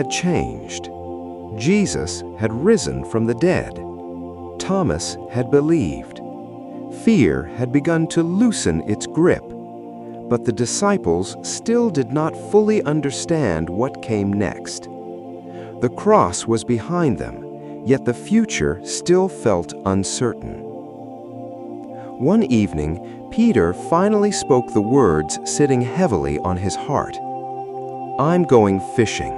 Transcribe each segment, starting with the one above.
had changed. Jesus had risen from the dead. Thomas had believed. Fear had begun to loosen its grip, but the disciples still did not fully understand what came next. The cross was behind them, yet the future still felt uncertain. One evening, Peter finally spoke the words sitting heavily on his heart. "I'm going fishing."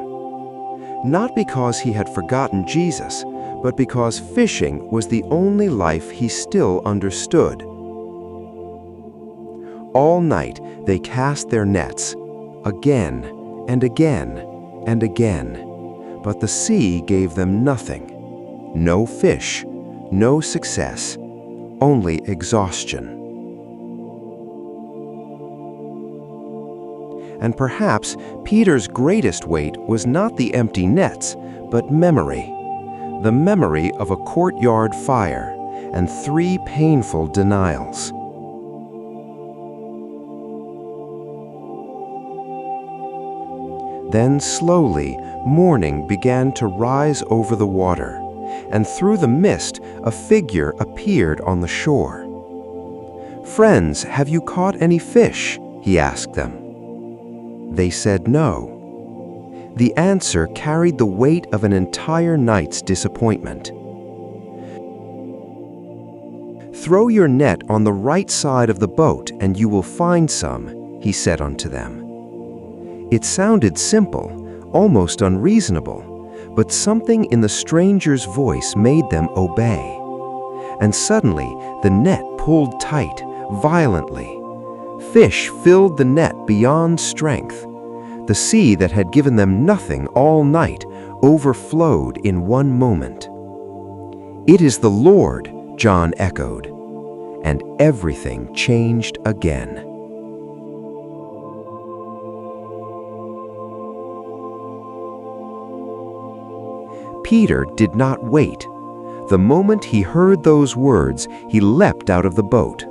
Not because he had forgotten Jesus, but because fishing was the only life he still understood. All night they cast their nets, again and again and again, but the sea gave them nothing. No fish, no success, only exhaustion. And perhaps Peter's greatest weight was not the empty nets, but memory. The memory of a courtyard fire and 3 painful denials. Then slowly, morning began to rise over the water, and through the mist a figure appeared on the shore. "Friends, have you caught any fish?" he asked them. They said no. The answer carried the weight of an entire night's disappointment. "Throw your net on the right side of the boat and you will find some," he said unto them. It sounded simple, almost unreasonable, but something in the stranger's voice made them obey. And suddenly the net pulled tight, violently. Fish filled the net beyond strength. The sea that had given them nothing all night overflowed in one moment. "It is the Lord," John echoed, and everything changed again. Peter did not wait. The moment he heard those words, he leapt out of the boat.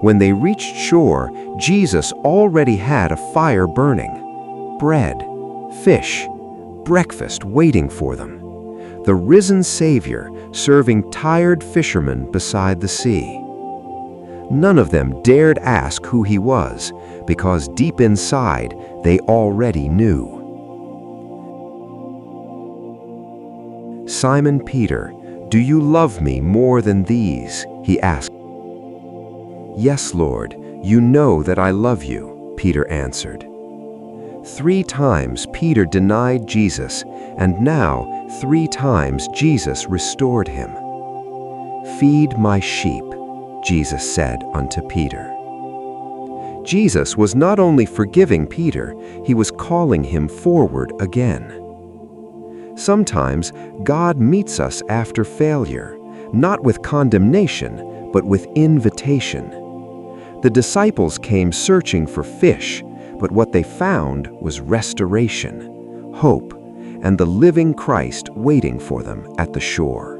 When they reached shore, Jesus already had a fire burning. Bread, fish, breakfast waiting for them. The risen Savior serving tired fishermen beside the sea. None of them dared ask who he was, because deep inside they already knew. "Simon Peter, do you love me more than these?" he asked. "Yes, Lord, you know that I love you," Peter answered. 3 times Peter denied Jesus, and now 3 times Jesus restored him. "Feed my sheep," Jesus said unto Peter. Jesus was not only forgiving Peter, he was calling him forward again. Sometimes God meets us after failure, not with condemnation, but with invitation. The disciples came searching for fish, but what they found was restoration, hope, and the living Christ waiting for them at the shore.